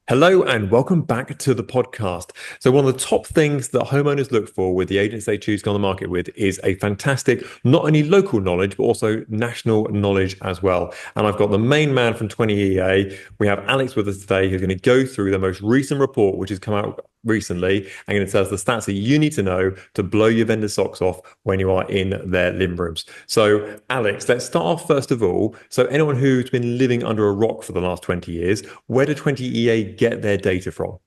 Hello and welcome back to the podcast. So, one of the top things that homeowners look for with the agents they choose to go on the market with is a fantastic, not only local knowledge, but also national knowledge as well. And I've got the main man from 20EA. We have Alex with us today, who's going to go through the most recent report, which has come out recently, and going to tell us the stats that you need to know to blow your vendor socks off when you are in their living rooms. So, Alex, let's start off first of all. So, anyone who's been living under a rock for the last 20 years, where do 20EA get their data from?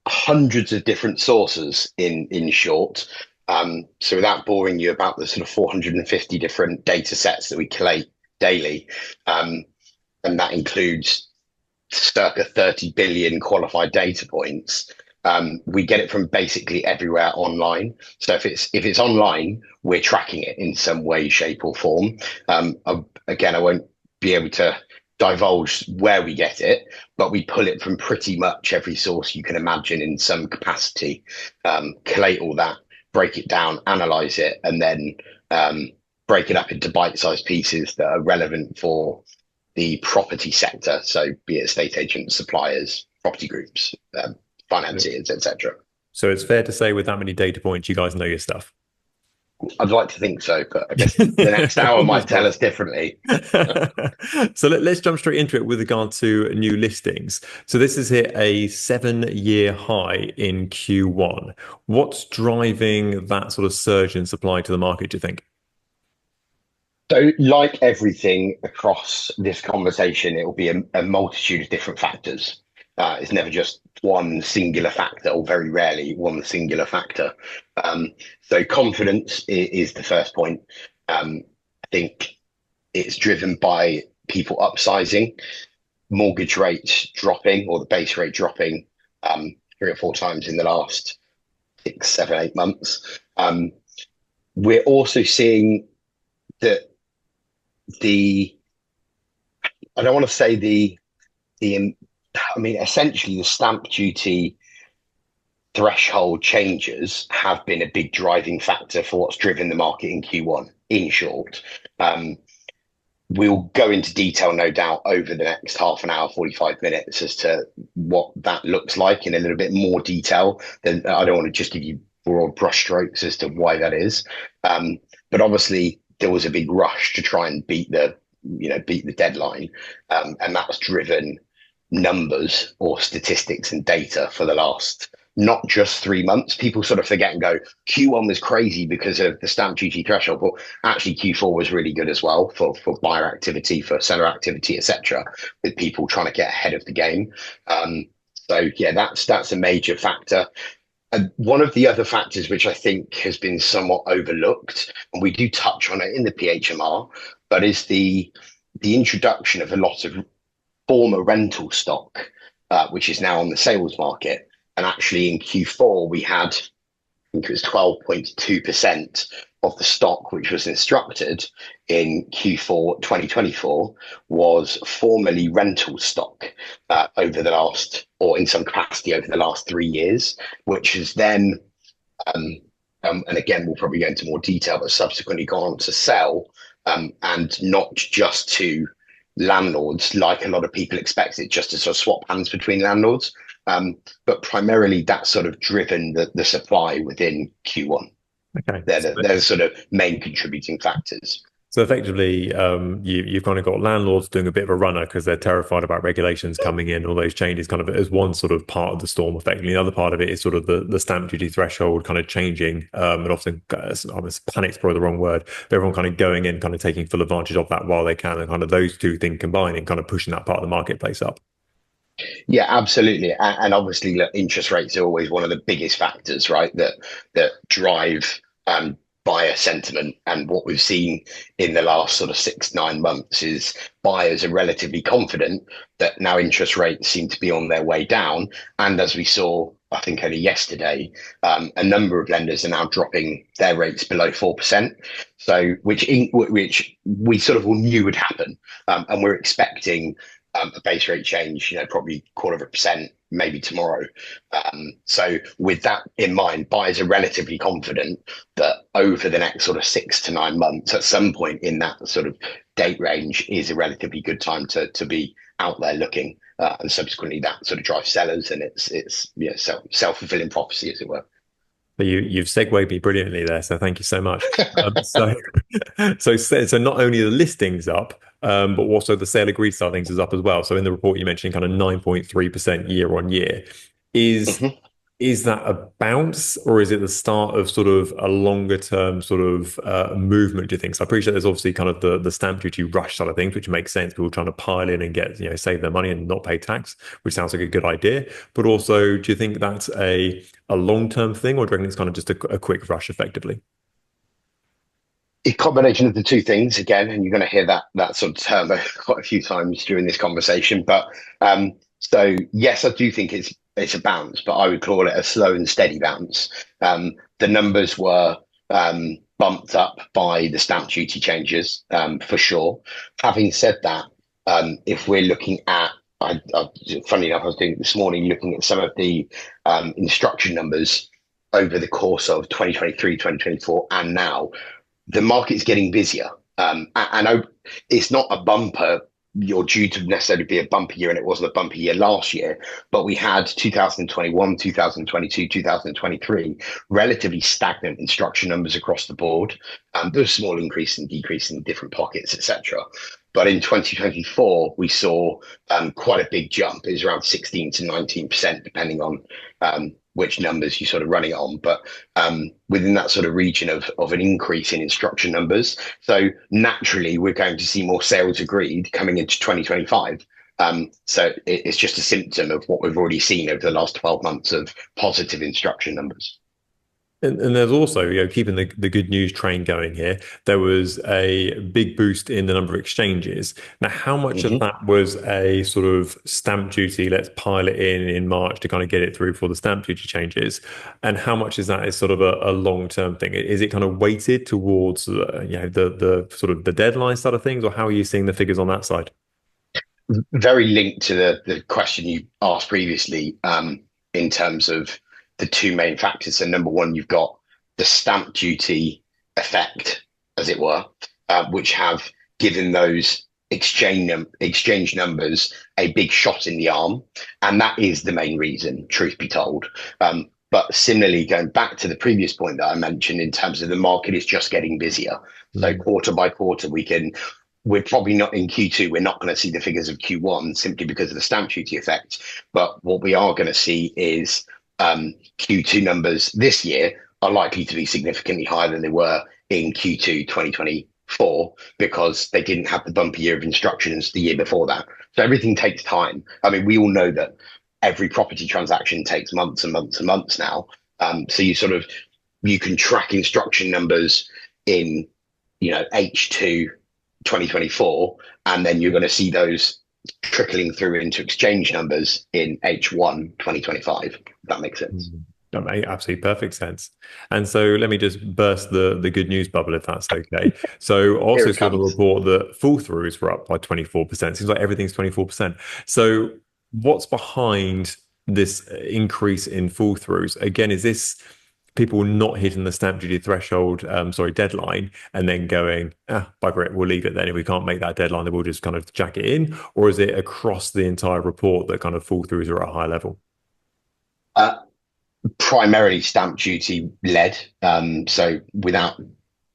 Hundreds of different sources in short. So without boring you about the sort of 450 different data sets that we collate daily, and that includes circa 30 billion qualified data points. We get it from basically everywhere online. So if it's online, we're tracking it in some way, shape, or form. Again, I won't be able to divulge where we get it, but we pull it from pretty much every source you can imagine in some capacity, collate all that, break it down, analyze it, and then break it up into bite-sized pieces that are relevant for the property sector. So be it estate agents, suppliers, property groups, financiers, etc. So it's fair to say with that many data points, you guys know your stuff. I'd like to think so, but I guess the next hour might Fingers tell crossed. us differently. So let's jump straight into it with regard to new listings. So this has hit a 7-year high in Q1. What's driving that sort of surge in supply to the market, do you think? So, like everything across this conversation, it will be a multitude of different factors. It's never just one singular factor, or very rarely one singular factor. So, confidence is the first point. I think it's driven by people upsizing, mortgage rates dropping, or the base rate dropping 3 or 4 times in the last 6, 7, 8 months. We're also seeing that the I don't want to say the I mean essentially the stamp duty threshold changes have been a big driving factor for what's driven the market in Q1. In short, we'll go into detail, no doubt, over the next half an hour, 45 minutes as to what that looks like in a little bit more detail. Then I don't want to just give you broad brushstrokes as to why that is. But obviously there was a big rush to try and beat the deadline, and that's driven numbers or statistics and data for the last not just 3 months. People sort of forget and go, Q1 was crazy because of the stamp duty threshold, but actually Q4 was really good as well for buyer activity, for seller activity, etc., with people trying to get ahead of the game. So yeah, that's a major factor. And one of the other factors which I think has been somewhat overlooked, and we do touch on it in the PHMR, but is the introduction of a lot of former rental stock, which is now on the sales market. And actually in Q4, we had, I think it was 12.2% of the stock which was instructed in Q4 2024 was formerly rental stock over the last, or in some capacity over the last 3 years, which has then, and again, we'll probably go into more detail, but subsequently gone on to sell, and not just to landlords, like a lot of people expect it just to sort of swap hands between landlords. But primarily that's sort of driven the supply within Q1. Okay. They're the sort of main contributing factors. So effectively, you've kind of got landlords doing a bit of a runner because they're terrified about regulations coming in, all those changes kind of as one sort of part of the storm. Effectively, the other part of it is sort of the stamp duty threshold kind of changing, and often, panic's probably the wrong word, but everyone kind of going in, kind of taking full advantage of that while they can, and kind of those two things combining, kind of pushing that part of the marketplace up. Yeah, absolutely. And obviously, look, interest rates are always one of the biggest factors, right? That drive buyer sentiment. And what we've seen in the last sort of 6, 9 months is buyers are relatively confident that now interest rates seem to be on their way down. And as we saw, I think only yesterday, a number of lenders are now dropping their rates below 4%. So which we sort of all knew would happen, and we're expecting a base rate change, probably 0.25%, maybe tomorrow. So with that in mind, buyers are relatively confident that over the next sort of 6 to 9 months, at some point in that sort of date range, is a relatively good time to be out there looking. and subsequently that sort of drives sellers, and it's self-fulfilling prophecy, as it were. But you've segued me brilliantly there, so thank you so much. So, so not only the listings up, but also the sale agreed side of things is up as well. So in the report you mentioned kind of 9.3% year on year. Is Mhm. is that a bounce or is it the start of sort of a longer term sort of movement, do you think? So I appreciate there's obviously kind of the stamp duty rush side of things, which makes sense. People trying to pile in and get, save their money and not pay tax, which sounds like a good idea. But also, do you think that's a long term thing, or do you reckon it's kind of just a quick rush effectively? A combination of the two things again, and you're going to hear that sort of term quite a few times during this conversation. But so yes, I do think it's a bounce, but I would call it a slow and steady bounce. The numbers were bumped up by the stamp duty changes, for sure. Having said that, if we're looking at funny enough, I was doing it this morning, looking at some of the instruction numbers over the course of 2023, 2024, and now the market's getting busier. And it's not a bumper. You're due to necessarily be a bumper year, and it wasn't a bumper year last year. But we had 2021, 2022, 2023 relatively stagnant instruction numbers across the board. There was a small increase and decrease in different pockets, etc. But in 2024, we saw quite a big jump. It was around 16 to 19%, depending on which numbers you sort of running it on, but within that sort of region of an increase in instruction numbers. So naturally, we're going to see more sales agreed coming into 2025. So it's just a symptom of what we've already seen over the last 12 months of positive instruction numbers. And there's also, keeping the good news train going here, there was a big boost in the number of exchanges. Now, how much of Mhm. that was a sort of stamp duty, let's pile it in March to kind of get it through for the stamp duty changes? And how much is that is sort of a long-term thing? Is it kind of weighted towards, the sort of the deadline side of things, or how are you seeing the figures on that side? Very linked to the question you asked previously, in terms of the two main factors. So number one, you've got the stamp duty effect, as it were, which have given those exchange numbers a big shot in the arm, and that is the main reason, truth be told. But similarly, going back to the previous point that I mentioned in terms of the market is just getting busier. So Mm. quarter by quarter, we're probably not in Q2. We're not going to see the figures of Q1 simply because of the stamp duty effect. But what we are going to see is Q2 numbers this year are likely to be significantly higher than they were in Q2 2024 because they didn't have the bumper year of instructions the year before that. So everything takes time. I mean, we all know that every property transaction takes months and months and months now. So you can track instruction numbers in H2 2024, and then you're going to see those trickling through into exchange numbers in H1 2025. If that makes sense. Mm. That makes absolutely perfect sense. And so let me just burst the good news bubble if that's okay. So Here also it saw the comes. report that fall throughs were up by 24%. Seems like everything's 24%. So what's behind this increase in fall throughs? Again, is this people not hitting the stamp duty threshold, deadline, and then going, bugger it, we'll leave it then. If we can't make that deadline, then we'll just kind of jack it in? Or is it across the entire report that kind of fall throughs are at a high level? Uh, Primarily stamp duty led. So without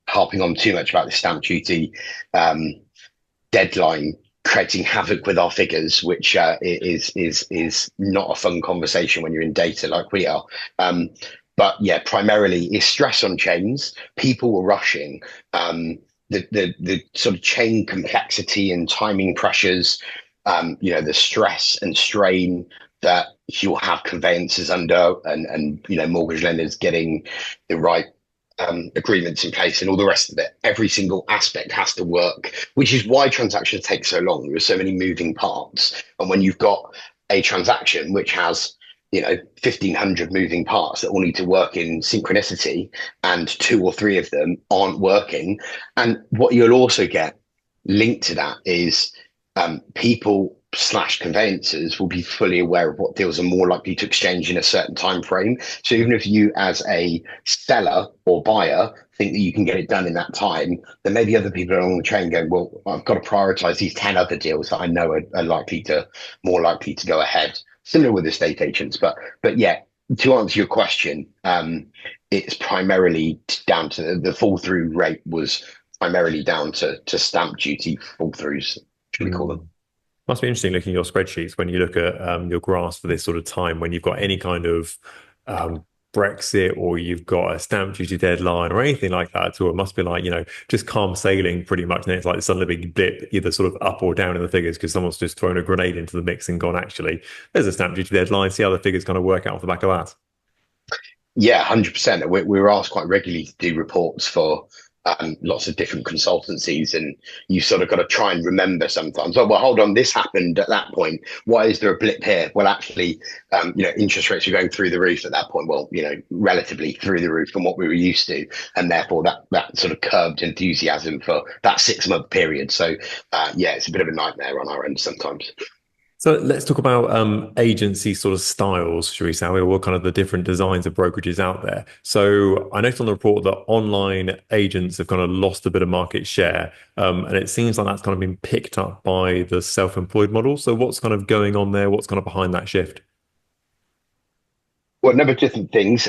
harping on too much about the stamp duty um, deadline creating havoc with our figures, which is not a fun conversation when you're in data like we are. But yeah, primarily is stress on chains. People were rushing. The sort of chain complexity and timing pressures. The stress and strain that you'll have conveyances under, and mortgage lenders getting the right agreements in place and all the rest of it. Every single aspect has to work, which is why transactions take so long. There's so many moving parts. And when you've got a transaction which has 1,500 moving parts that all need to work in synchronicity, and two or three of them aren't working. And what you'll also get linked to that is people slash conveyancers will be fully aware of what deals are more likely to exchange in a certain time frame. So even if you as a seller or buyer think that you can get it done in that time, then maybe other people along the chain going, well, I've got to prioritize these 10 other deals that I know are likely to more likely to go ahead. Similar with estate agents, but yeah, to answer your question, it's primarily down to the fall through rate was primarily down to stamp duty fall throughs, should we call them? Mm. Must be interesting looking at your spreadsheets when you look at your graphs for this sort of time when you've got any kind of um, Brexit or you've got a stamp duty deadline or anything like that. So it must be like, just calm sailing pretty much. And then it's like suddenly a big dip, either sort of up or down in the figures because someone's just thrown a grenade into the mix and gone, actually, there's a stamp duty deadline. See how the figures kind of work out off the back of that. Yeah, 100%. We were asked quite regularly to do reports for lots of different consultancies, and you sort of got to try and remember sometimes. Oh, well, hold on, this happened at that point. Why is there a blip here? Well, actually, interest rates are going through the roof at that point. Well, relatively through the roof from what we were used to, and therefore that sort of curbed enthusiasm for that 6 month period. So, yeah, it's a bit of a nightmare on our end sometimes. So let's talk about agency sort of styles, shall we say? What kind of the different designs of brokerages out there? So I noticed on the report that online agents have kind of lost a bit of market share, and it seems like that's kind of been picked up by the self-employed model. So what's kind of going on there? What's kind of behind that shift? Well, a number of different things.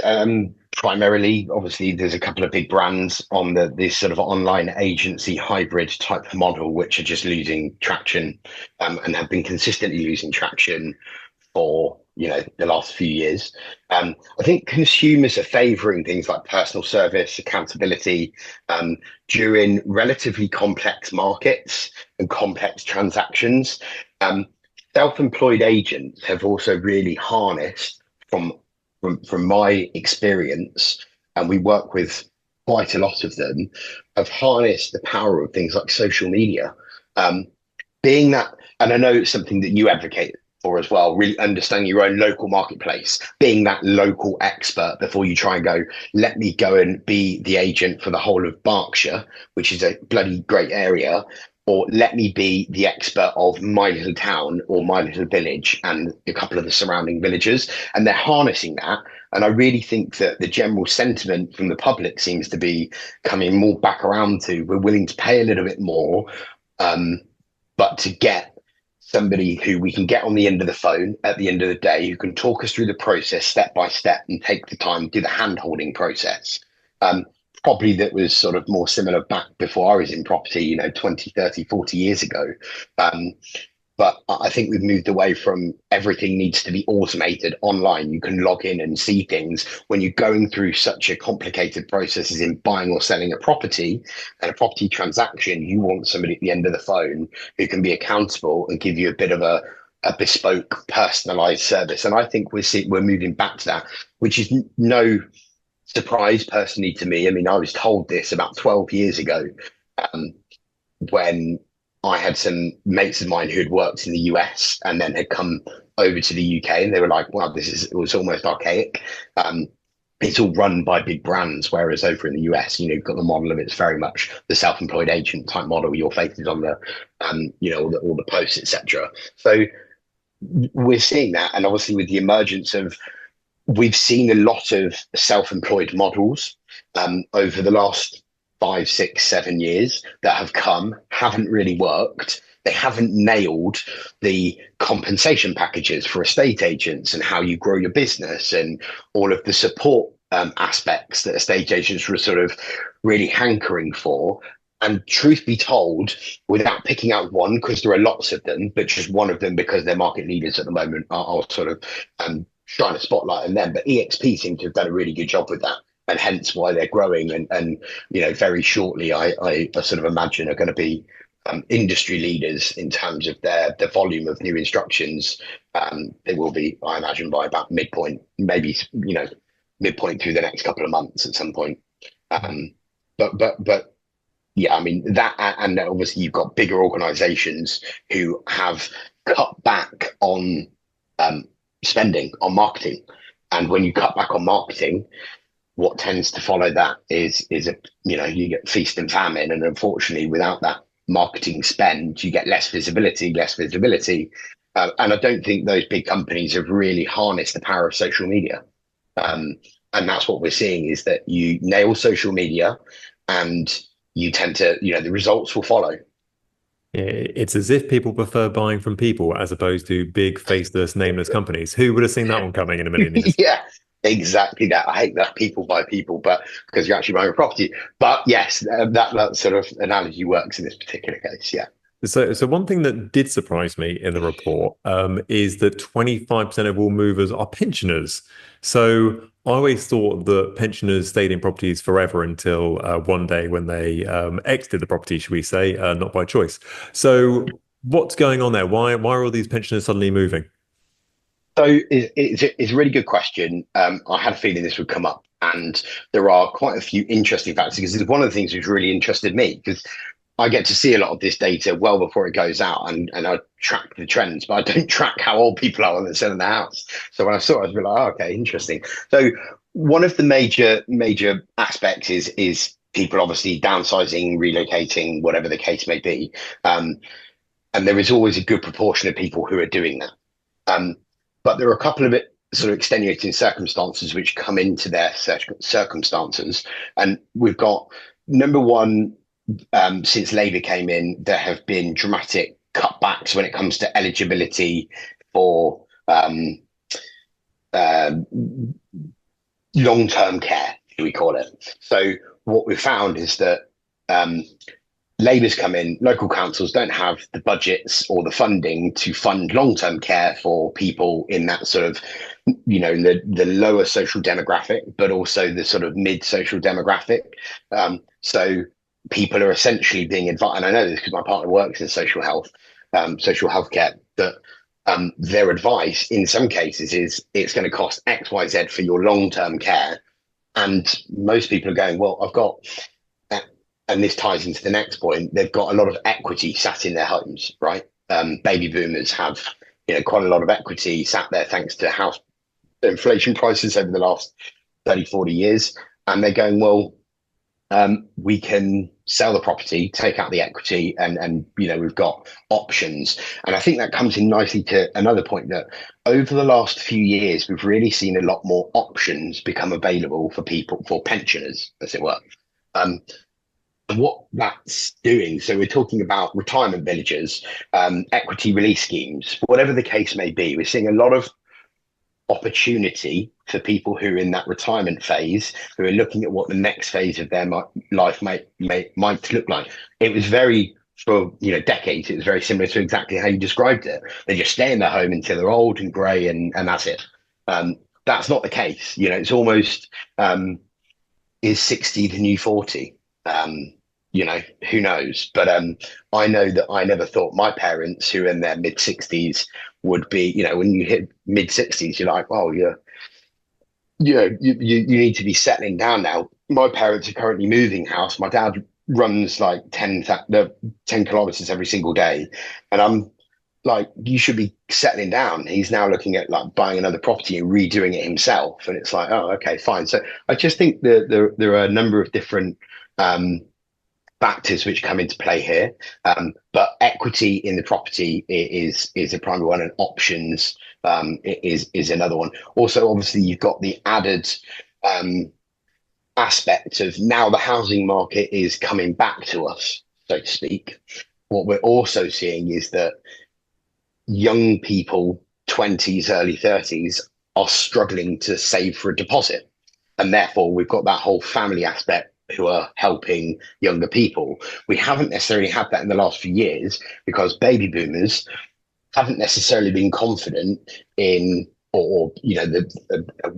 Primarily, obviously, there's a couple of big brands on this sort of online agency hybrid type model, which are just losing traction, and have been consistently losing traction for the last few years. I think consumers are favouring things like personal service, accountability, during relatively complex markets and complex transactions. Um, Self-employed agents have also really harnessed from from my experience, and we work with quite a lot of them, have harnessed the power of things like social media. Um, Being that, and I know it's something that you advocate for as well, really understanding your own local marketplace, being that local expert before you try and go, let me go and be the agent for the whole of Berkshire, which is a bloody great area, or let me be the expert of my little town or my little village and a couple of the surrounding villages. And they're harnessing that. And I really think that the general sentiment from the public seems to be coming more back around to we're willing to pay a little bit more, um, but to get somebody who we can get on the end of the phone at the end of the day, who can talk us through the process step by step and take the time, do the hand holding process. Um, Probably that was sort of more similar back before I was in property, 20, 30, 40 years ago. Um, but I think we've moved away from everything needs to be automated online. You can log in and see things when you're going through such a complicated process as in buying or selling a property and a property transaction. You want somebody at the end of the phone who can be accountable and give you a bit of a bespoke, personalized service. And I think we're moving back to that, which is no surprise personally to me. I mean, I was told this about 12 years ago, um, when I had some mates of mine who had worked in the US and then had come over to the UK, and they were like, "Wow, it was almost archaic." Um, it's all run by big brands, whereas over in the US, you've got the model of it's very much the self-employed agent type model. Your face is on the, all the posts, etc. So we're seeing that, and obviously with the emergence of we've seen a lot of self-employed models over the last 5, 6, 7 years that have come, haven't really worked. They haven't nailed the compensation packages for estate agents and how you grow your business and all of the support aspects that estate agents were sort of really hankering for. And truth be told, without picking out one, because there are lots of them, but just one of them because they're market leaders at the moment, are sort of shine a spotlight on them. But EXP seem to have done a really good job with that, and hence why they're growing. And very shortly, I sort of imagine are going to be industry leaders in terms of the volume of new instructions. They will be, I imagine, by about midpoint, maybe midpoint through the next couple of months at some point. But yeah, I mean that, and obviously you've got bigger organisations who have cut back on spending on marketing, and when you cut back on marketing, what tends to follow that is you get feast and famine, and unfortunately, without that marketing spend, you get less visibility, and I don't think those big companies have really harnessed the power of social media. And that's what we're seeing is that you nail social media and you tend to, the results will follow. It's as if people prefer buying from people as opposed to big, faceless, nameless companies. Who would have seen that one coming in a million years? Yeah, exactly that. I hate that people buy people, but because you're actually buying a property. But yes, that sort of analogy works in this particular case. Yeah. So one thing that did surprise me in the report is that 25% of all movers are pensioners. So I always thought that pensioners stayed in properties forever until one day when they exited the property, should we say, not by choice. So what's going on there? Why are all these pensioners suddenly moving? So it's a really good question. I had a feeling this would come up, and there are quite a few interesting factors because it's one of the things which really interested me because I get to see a lot of this data well before it goes out, and I track the trends, but I don't track how old people are when they're selling their house. So when I saw it, I was like, oh, okay, interesting. So one of the major aspects is people obviously downsizing, relocating, whatever the case may be, and there is always a good proportion of people who are doing that. Um, but there are a couple of sort of extenuating circumstances which come into their circumstances, and we've got number one, since Labour came in, there have been dramatic cutbacks when it comes to eligibility for uh, long-term care, we call it. So what we've found is that um, Labour's come in, local councils don't have the budgets or the funding to fund long-term care for people in that sort of, the lower social demographic, but also the sort of mid-social demographic. So people are essentially being advised, and I know this because my partner works in social healthcare, that their advice in some cases is it's going to cost X, Y, Z for your long-term care. And most people are going, well, I've got, and this ties into the next point, they've got a lot of equity sat in their homes, right? Baby boomers have, quite a lot of equity sat there thanks to house inflation prices over the last 30, 40 years. And they're going, well, we can sell the property, take out the equity, and we've got options. And I think that comes in nicely to another point that over the last few years, we've really seen a lot more options become available for people, for pensioners, as it were. Um, and what that's doing, so we're talking about retirement villages, equity release schemes, whatever the case may be. We're seeing a lot of opportunity for people who are in that retirement phase, who are looking at what the next phase of their life might look like. It was very, for decades, it was very similar to exactly how you described it. They just stay in their home until they're old and grey, and that's it. That's not the case. It's almost, is 60 the new 40? Who knows? But I know that I never thought my parents, who are in their mid 60s, would be, when you hit mid 60s, you're like, oh, you need to be settling down now. My parents are currently moving house. My dad runs like 10 kilometers every single day. And I'm like, you should be settling down. He's now looking at like buying another property and redoing it himself. And it's like, oh, okay, fine. So I just think that there are a number of different factors which come into play here. But equity in the property is a primary one, and options is another one. Also, obviously, you've got the added aspect of now the housing market is coming back to us, so to speak. What we're also seeing is that young people, 20s, early 30s, are struggling to save for a deposit. And therefore, we've got that whole family aspect who are helping younger people. We haven't necessarily had that in the last few years because baby boomers haven't necessarily been confident in, or a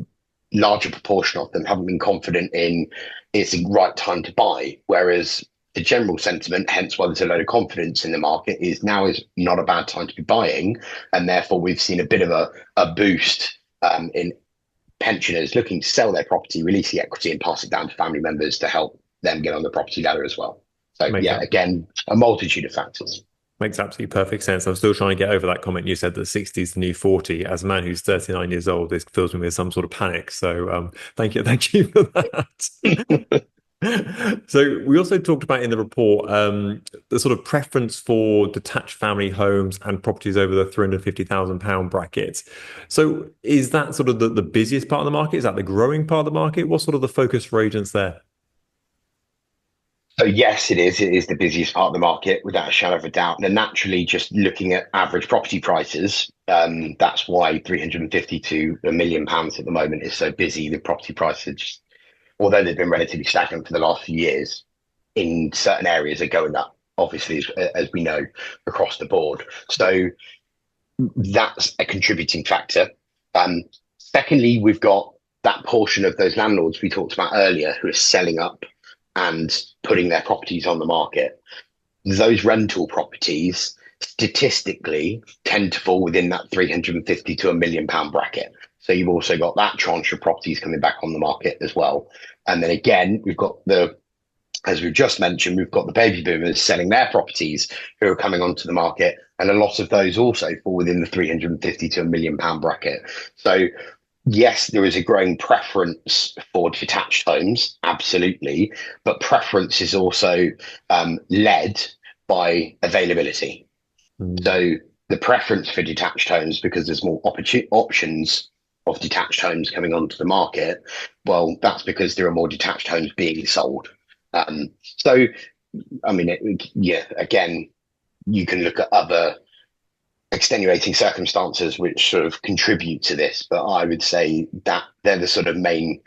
larger proportion of them haven't been confident in it's the right time to buy. Whereas the general sentiment, hence why there's a load of confidence in the market, is now is not a bad time to be buying. And therefore, we've seen a bit of a boost in pensioners looking to sell their property, release the equity, and pass it down to family members to help them get on the property ladder as well. So Makes yeah, sense. again, a multitude of factors. Makes absolutely perfect sense. I'm still trying to get over that comment you said that 60 is the new 40. As a man who's 39 years old, this fills me with some sort of panic. So thank you for that. So we also talked about in the report the sort of preference for detached family homes and properties over the £350,000 bracket. So is that sort of the busiest part of the market? Is that the growing part of the market? What's sort of the focus for agents there? So yes, it is. It is the busiest part of the market without a shadow of a doubt. And naturally, just looking at average property prices, that's why 350 to £1 million at the moment is so busy. The property prices, just, although they've been relatively stagnant for the last few years, in certain areas are going up. Obviously, as we know, across the board. So that's a contributing factor. Secondly, we've got that portion of those landlords we talked about earlier who are selling up and putting their properties on the market. Those rental properties statistically tend to fall within that 350 to £1 million bracket. So you've also got that tranche of properties coming back on the market as well. And then again, we've got as we've just mentioned, we've got the baby boomers selling their properties who are coming onto the market. And a lot of those also fall within the 350 to £1 million bracket. So yes, there is a growing preference for detached homes, absolutely, but preference is also led by availability. Mm. So the preference for detached homes, because there's more options of detached homes coming onto the market, well, that's because there are more detached homes being sold. So, I mean, yeah, again, you can look at other extenuating circumstances which sort of contribute to this, but I would say that they're the sort of main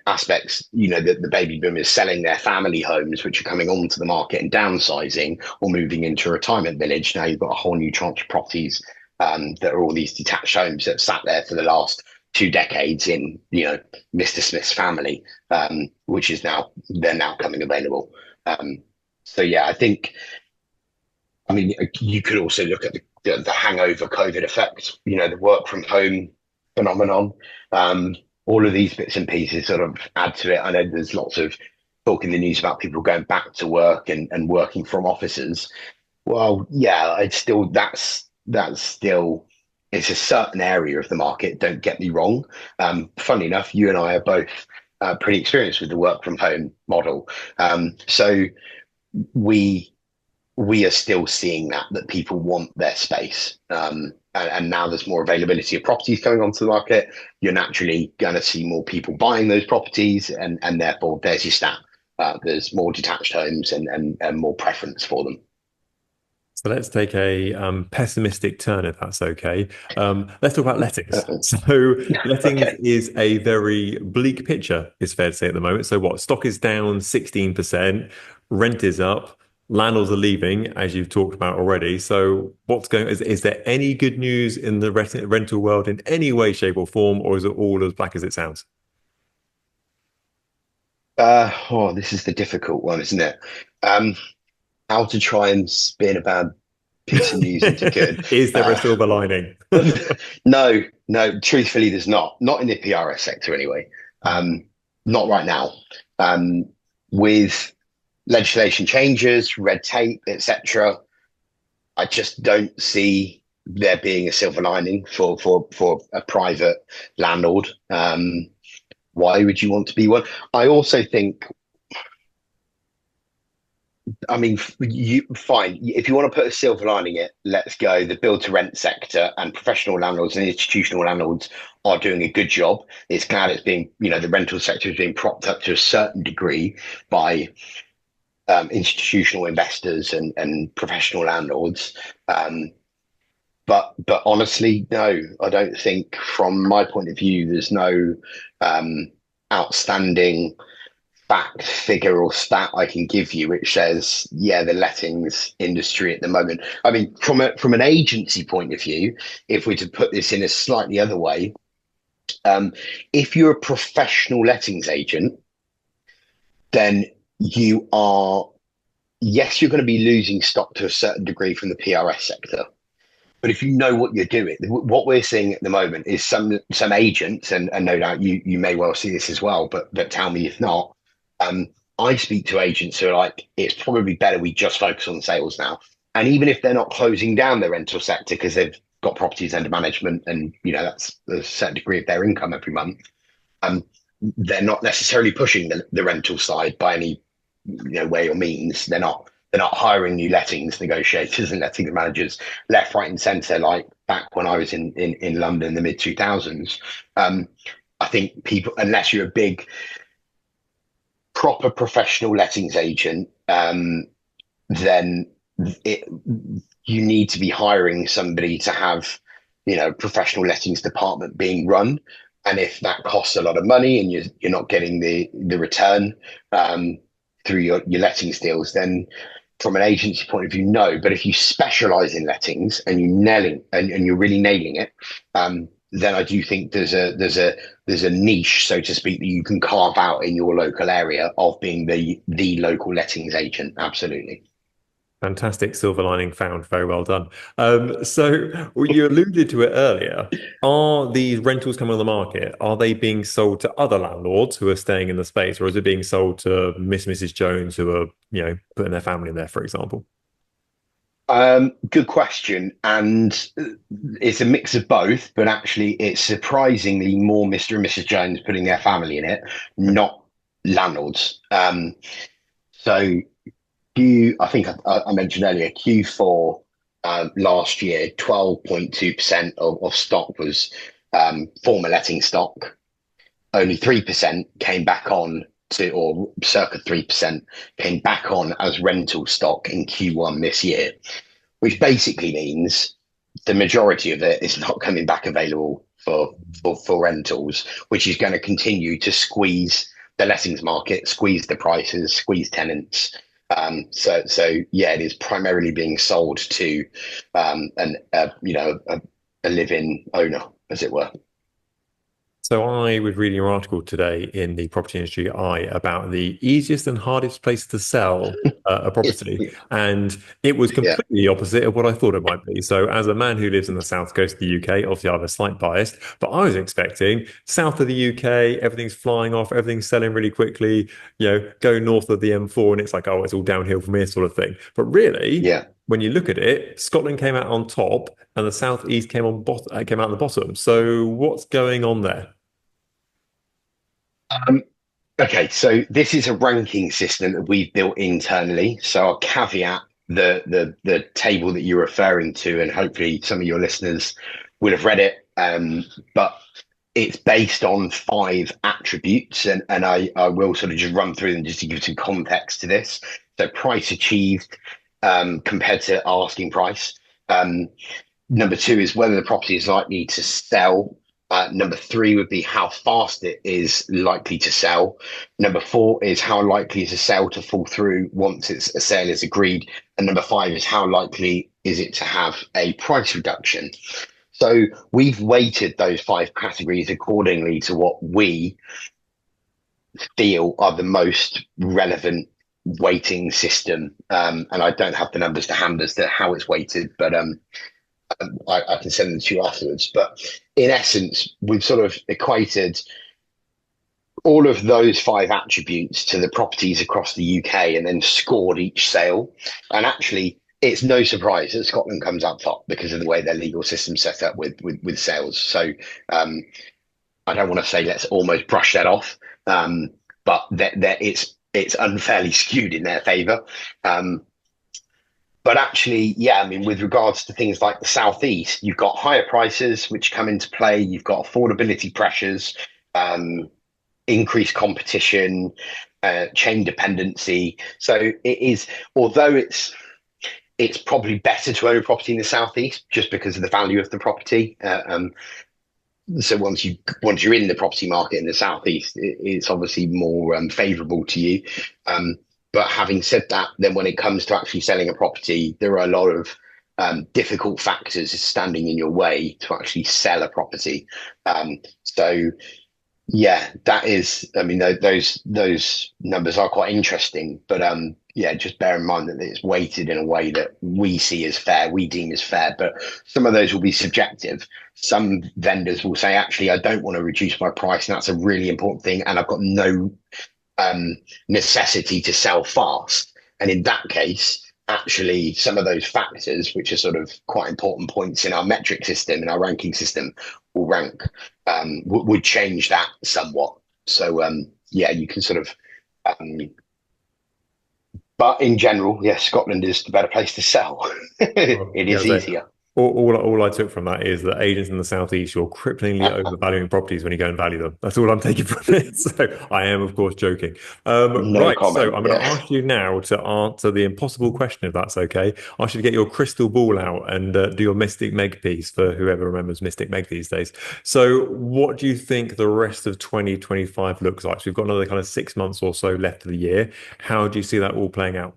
aspects. You know, the baby boomers selling their family homes, which are coming onto the market and downsizing or moving into a retirement village. Now you've got a whole new tranche of properties that are all these detached homes that sat there for the last 2 decades in, you know, Mr. Smith's family, which is now they're now coming available. So yeah, I think I mean, you could also look at the hangover COVID effect, you know, the work from home phenomenon. All of these bits and pieces sort of add to it. I know there's lots of talk in the news about people going back to work and working from offices. Well, yeah, it's still that's still it's a certain area of the market. Don't get me wrong. Funny enough, you and I are both pretty experienced with the work from home model. So we we are still seeing that people want their space. And now there's more availability of properties coming onto the market. You're naturally going to see more people buying those properties, and therefore there's your stat. There's more detached homes and more preference for them. So let's take a pessimistic turn, if that's okay. Let's talk about lettings. So lettings Okay. is a very bleak picture, it's fair to say at the moment. So what? Stock is down 16%, rent is up, landlords are leaving, as you've talked about already. So what's going? Is there any good news in the rental world in any way, shape, or form, or is it all as black as it sounds? This is the difficult one, isn't it? Um, how to try and spin a bad piece of news into good. Is there a silver lining? No, no, truthfully, there's not. Not in the PRS sector anyway. Um, Not right now. Um, with legislation changes, red tape, etc., I just don't see there being a silver lining for a private landlord. Why would you want to be one? I also think I mean, you fine. If you want to put a silver lining it, let's go. The build to rent sector and professional landlords and institutional landlords are doing a good job. It's glad it's being, you know, the rental sector is being propped up to a certain degree by institutional investors and professional landlords. But honestly, no, I don't think from my point of view, there's no outstanding fact, figure, or stat I can give you which says, yeah, the lettings industry at the moment. I mean, from an agency point of view, if we're to put this in a slightly other way, um, if you're a professional lettings agent, then you are yes, you're going to be losing stock to a certain degree from the PRS sector. But if you know what you're doing, what we're seeing at the moment is some agents, and no doubt you may well see this as well, but tell me if not. Um, I speak to agents who are like, it's probably better we just focus on sales now. And even if they're not closing down the rental sector because they've got properties under management and you know that's a certain degree of their income every month, um, they're not necessarily pushing the rental side by any way or means. They're not hiring new lettings negotiators and lettings managers left, right, and centre like back when I was in London in the mid 2000s. I think people, unless you're a big proper professional lettings agent, then it, you need to be hiring somebody to have, professional lettings department being run. And if that costs a lot of money and you're not getting the return through your lettings deals, then from an agency point of view, no. But if you specialize in lettings and you're really nailing it, then I do think there's a niche, so to speak, that you can carve out in your local area of being the local lettings agent. Absolutely. Fantastic silver lining found. Very well done. So you alluded to it earlier. Are these rentals coming on the market? Are they being sold to other landlords who are staying in the space, or is it being sold to Mrs. Jones who are, putting their family in there, for example? Good question. And it's a mix of both, but actually it's surprisingly more Mr. and Mrs. Jones putting their family in it, not landlords. So I think I mentioned earlier, Q4 last year, 12.2% of stock was former letting stock. Only 3% came back on or circa 3% came back on as rental stock in Q1 this year, which basically means the majority of it is not coming back available for rentals, which is going to continue to squeeze the lettings market, squeeze the prices, squeeze tenants. So yeah, it is primarily being sold to a live-in owner, as it were. So I was reading an article today in the Property Industry Eye about the easiest and hardest place to sell a property, and it was Yeah, completely the opposite of what I thought it might be. So as a man who lives in the south coast of the UK, obviously I have a slight bias, but I was expecting south of the UK, everything's flying off, everything's selling really quickly. Go north of the M4, and it's like, oh, it's all downhill from here, sort of thing. But really, yeah. when you look at it, Scotland came out on top, and the southeast came out the bottom. So what's going on there? Um, okay, so this is a ranking system that we've built internally. So I'll caveat the table that you're referring to, and hopefully some of your listeners will have read it. But it's based on five attributes, and I will sort of just run through them just to give some context to this. So price achieved compared to asking price. Number two is whether the property is likely to sell. Number three would be how fast it is likely to sell. Number four is how likely is a sale to fall through once a sale is agreed. And number five is how likely is it to have a price reduction. So we've weighted those five categories accordingly to what we feel are the most relevant weighting system. And I don't have the numbers to hand as to how it's weighted, but I can send them to you afterwards. But in essence, we've sort of equated all of those five attributes to the properties across the UK and then scored each sale. And actually, it's no surprise that Scotland comes up top because of the way their legal system's set up with sales. So I don't want to say let's almost brush that off, but it's unfairly skewed in their favour. But actually, yeah, I mean, with regards to things like the Southeast, you've got higher prices which come into play. You've got affordability pressures, increased competition, chain dependency. So it is, although it's probably better to own a property in the Southeast just because of the value of the property. So once you're in the property market in the Southeast, it's obviously more favourable to you. But having said that, then when it comes to actually selling a property, there are a lot of difficult factors standing in your way to actually sell a property. So yeah, that is, I mean, those numbers are quite interesting, but yeah, just bear in mind that it's weighted in a way that we see as fair, we deem as fair, but some of those will be subjective. Some vendors will say, actually, I don't want to reduce my price, and that's a really important thing, and I've got no necessity to sell fast. And in that case, actually, some of those factors, which are sort of quite important points in our metric system, in our ranking system, will rank would change that somewhat. So yeah, you can sort of um, but in general, yes, Scotland is the better place to sell. Well, It yeah, is so easier. all I took from that is that agents in the southeast, you're cripplingly overvaluing properties when you go and value them. That's all I'm taking from it. So I am, of course, joking. No Right. So comment. I'm going to Yeah. ask you now to answer the impossible question, if that's okay. I should get your crystal ball out and do your Mystic Meg piece for whoever remembers Mystic Meg these days. So, what do you think the rest of 2025 looks like? So we've got another kind of 6 months or so left of the year. How do you see that all playing out?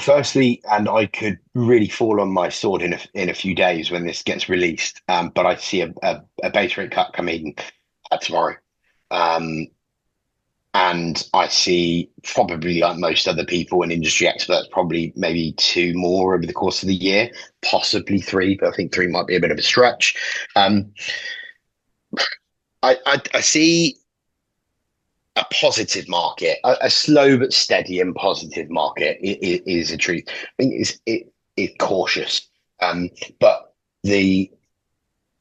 Firstly, and I could really fall on my sword in a few days when this gets released. But I see a base rate cut coming tomorrow. Um, and I see probably like most other people and industry experts, probably maybe two more over the course of the year, possibly three, but I think three might be a bit of a stretch. Um, I see a positive market, a slow but steady and positive market is a truth. I think it's cautious, but the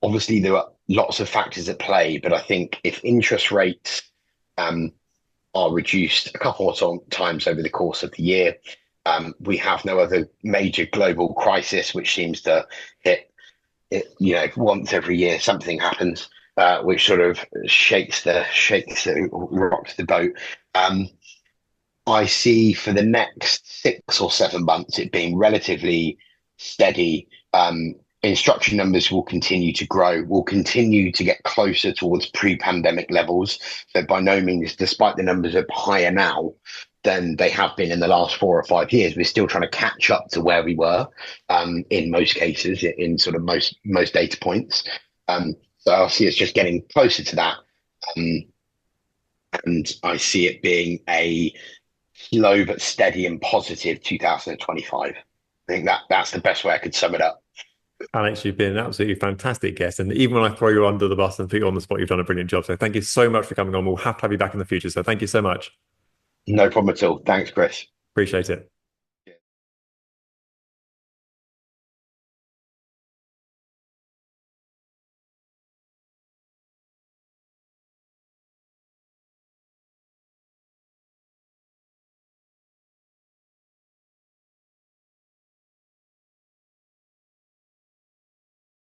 obviously there are lots of factors at play. But I think if interest rates um, are reduced a couple of times over the course of the year, we have no other major global crisis which seems to hit it, once every year something happens which sort of rocks the boat. Um, I see for the next 6 or 7 months it being relatively steady. Instruction numbers will continue to grow, will continue to get closer towards pre-pandemic levels. So by no means, despite the numbers are higher now than they have been in the last 4 or 5 years, we're still trying to catch up to where we were in most cases, in sort of most data points. So I see it's just getting closer to that. Um, and I see it being a slow but steady and positive 2025. I think that's the best way I could sum it up. Alex, you've been an absolutely fantastic guest. And even when I throw you under the bus and put you on the spot, you've done a brilliant job. So thank you so much for coming on. We'll have to have you back in the future. So thank you so much. No problem at all. Thanks, Chris. Appreciate it.